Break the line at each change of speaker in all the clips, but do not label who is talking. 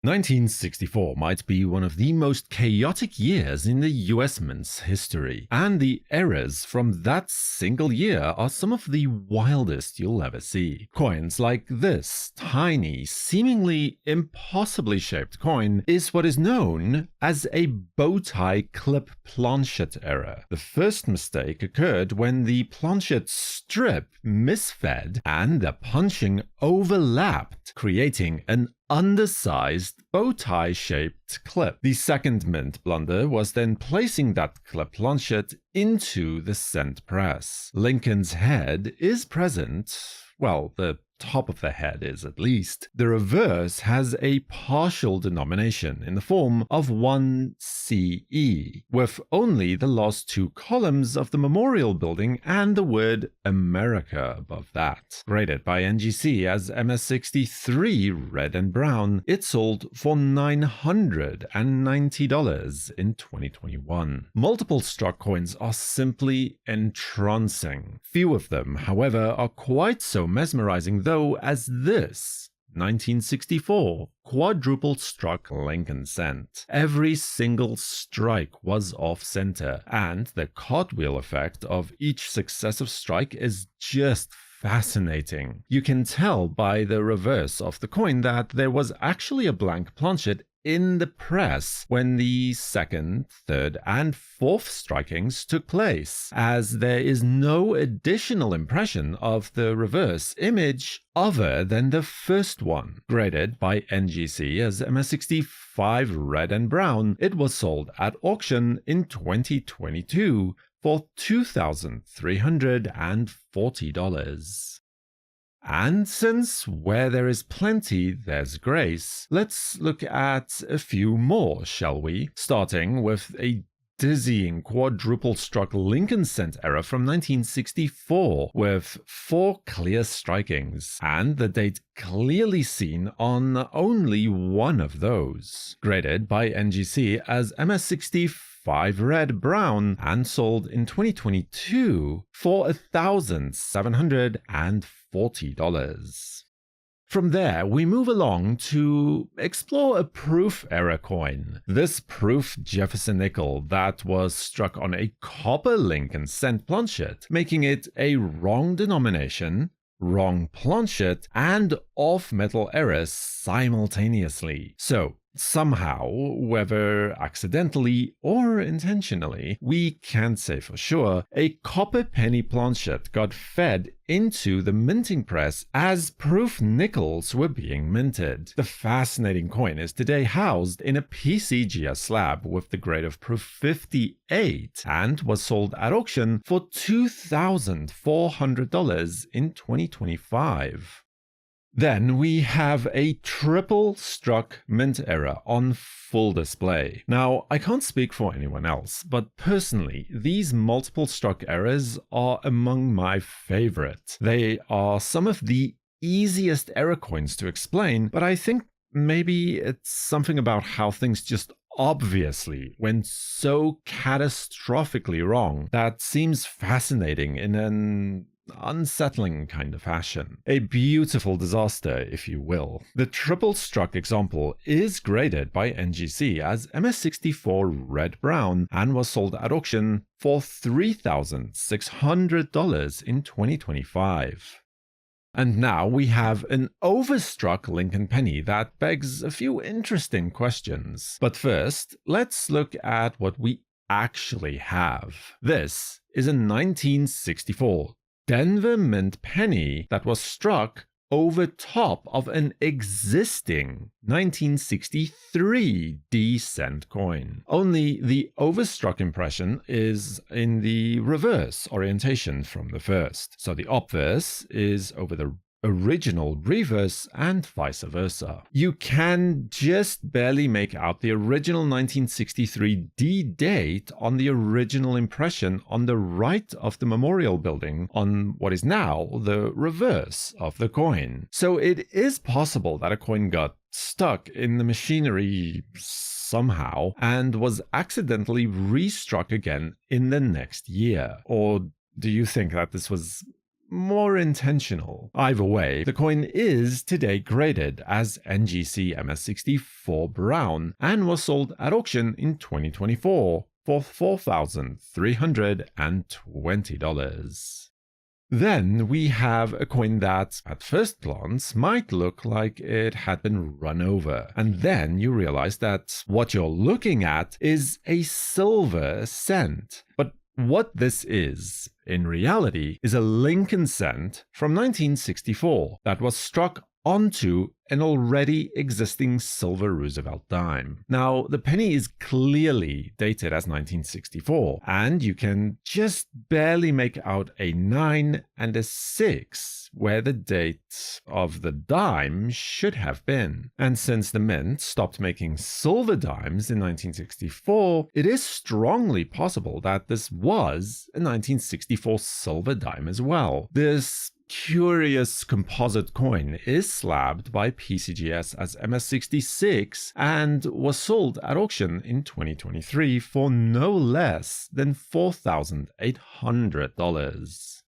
1964 might be one of the most chaotic years in the US Mint's history, and the errors from that single year are some of the wildest you'll ever see. Coins like this tiny, seemingly impossibly shaped coin is what is known as a bowtie clip planchet error. The first mistake occurred when the planchet strip misfed and the punching overlapped, creating an undersized bowtie-shaped clip. The second mint blunder was then placing that clip planchet into the cent press. Lincoln's head is present, well, the top of the head is at least. The reverse has a partial denomination in the form of 1 CE, with only the last two columns of the memorial building and the word America above that. Graded by NGC as MS63 red and brown, it sold for $990 in 2021. Multiple struck coins are simply entrancing. Few of them, however, are quite so mesmerizing though as this 1964 quadruple struck Lincoln cent. Every single strike was off center, and the cartwheel effect of each successive strike is just fascinating. You can tell by the reverse of the coin that there was actually a blank planchet in the press when the second, third, and fourth strikings took place, as there is no additional impression of the reverse image other than the first one. Graded by NGC as MS65 red and brown, it was sold at auction in 2022 for $2,340. And since where there is plenty, there's grace, let's look at a few more, shall we? Starting with a dizzying quadruple struck Lincoln cent error from 1964 with 4 clear strikings, and the date clearly seen on only one of those. Graded by NGC as MS65 red brown and sold in 2022 for $1,740. From there, we move along to explore a proof error coin. This proof Jefferson nickel that was struck on a copper Lincoln cent planchet, making it a wrong denomination, wrong planchet, and off-metal errors simultaneously. So, somehow, whether accidentally or intentionally, we can't say for sure, a copper penny planchet got fed into the minting press as proof nickels were being minted. The fascinating coin is today housed in a PCGS slab with the grade of proof 58 and was sold at auction for $2,400 in 2025. Then we have a triple struck mint error on full display. Now, I can't speak for anyone else, but personally, these multiple struck errors are among my favorite. They are some of the easiest error coins to explain, but I think maybe it's something about how things just obviously went so catastrophically wrong that seems fascinating in an unsettling kind of fashion. A beautiful disaster, if you will. The triple struck example is graded by NGC as MS64 red-brown and was sold at auction for $3,600 in 2025. And now we have an Overstruck Lincoln penny that begs a few interesting questions. But first, let's look at what we actually have. This is a 1964 Denver Mint penny that was struck over top of an existing 1963 D-cent coin. Only the overstruck impression is in the reverse orientation from the first. So the obverse is over the original reverse and vice versa. You can just barely make out the original 1963 D date on the original impression on the right of the memorial building on what is now the reverse of the coin. So it is possible that a coin got stuck in the machinery somehow and was accidentally restruck again in the next year. Or do you think that this was more intentional. Either way, the coin is today graded as NGC MS64 brown and was sold at auction in 2024 for $4,320. Then we have a coin that, at first glance, might look like it had been run over. And then you realize that what you're looking at is a silver cent. But what this is, in reality, is a Lincoln cent from 1964 that was struck onto an already existing silver Roosevelt dime. Now, the penny is clearly dated as 1964, and you can just barely make out a 9 and a 6 where the date of the dime should have been. And since the mint stopped making silver dimes in 1964, it is strongly possible that this was a 1964 silver dime as well. This curious composite coin is slabbed by PCGS as MS66 and was sold at auction in 2023 for no less than $4,800.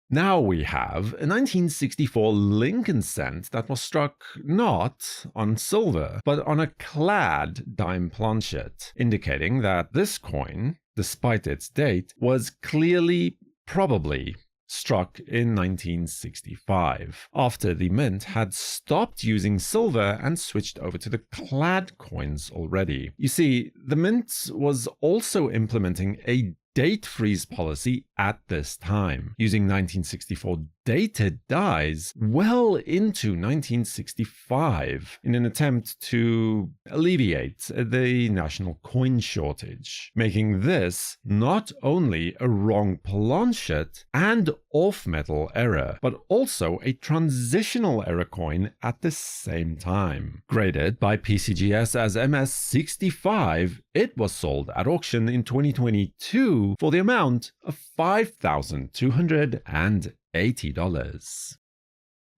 Now we have a 1964 Lincoln cent that was struck not on silver, but on a clad dime planchet, indicating that this coin, despite its date, was clearly, probably, struck in 1965, after the mint had stopped using silver and switched over to the clad coins already. You see, the mint was also implementing a date freeze policy at this time, using 1964 dated dies well into 1965 in an attempt to alleviate the national coin shortage, making this not only a wrong planchet and off-metal error, but also a transitional error coin at the same time. Graded by PCGS as MS65, it was sold at auction in 2022 for the amount of $5,280.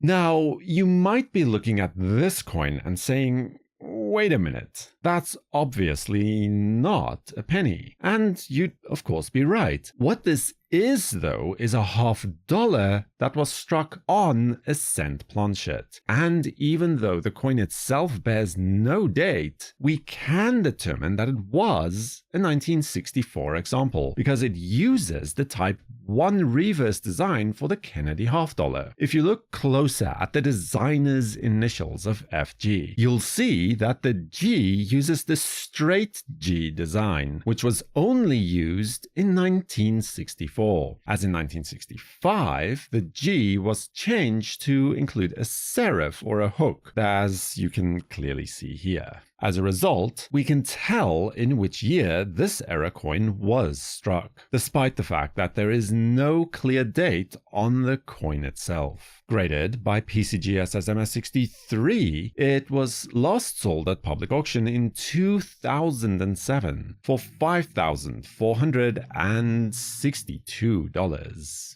Now, you might be looking at this coin and saying, wait a minute, that's obviously not a penny. And you'd of course be right. What this is, though, is a $50 that was struck on a cent planchet. And even though the coin itself bears no date, we can determine that it was a 1964 example, because it uses the Type 1 reverse design for the Kennedy $50. If you look closer at the designer's initials of FG, you'll see that the G uses the straight G design, which was only used in 1964. As in 1965, the G was changed to include a serif or a hook, as you can clearly see here. As a result, we can tell in which year this error coin was struck, despite the fact that there is no clear date on the coin itself. Graded by PCGS as MS63, it was last sold at public auction in 2007 for $5,462.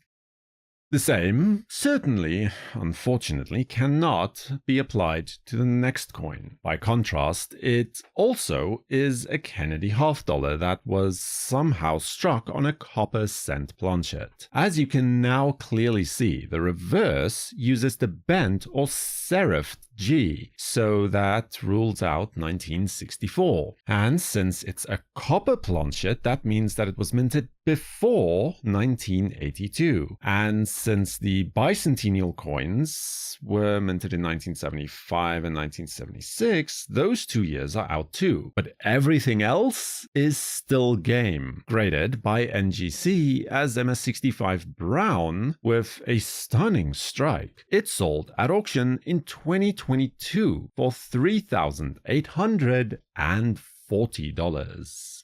The same, certainly, unfortunately, cannot be applied to the next coin. By contrast, it also is a Kennedy $50 that was somehow struck on a copper cent planchet. As you can now clearly see, the reverse uses the bent or serifed G, so that rules out 1964. And since it's a copper planchet, that means that it was minted before 1982. And since the bicentennial coins were minted in 1975 and 1976, those 2 years are out too. But everything else is still game. Graded by NGC as MS65 brown with a stunning strike. It sold at auction in 2022 for $3,840.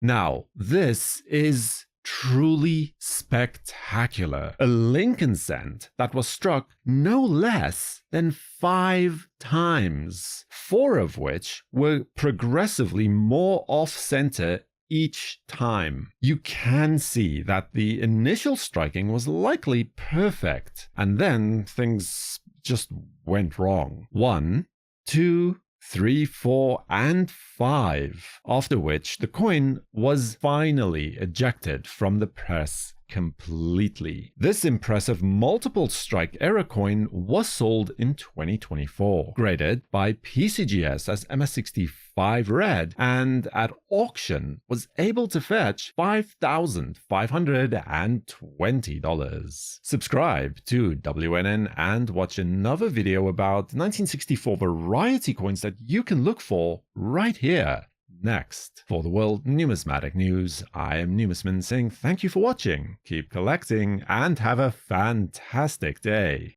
Now, this is truly spectacular. A Lincoln cent that was struck no less than 5 times, 4 of which were progressively more off-center each time. You can see that the initial striking was likely perfect, and then things just went wrong. 1, 2, 3, 4, and 5, after which the coin was finally ejected from the press completely. This impressive multiple strike era coin was sold in 2024, graded by PCGS as MS65 red, and at auction was able to fetch $5,520. Subscribe to WNN and watch another video about 1964 variety coins that you can look for right here next. For the World Numismatic News, I am Numisman saying thank you for watching, keep collecting, and have a fantastic day.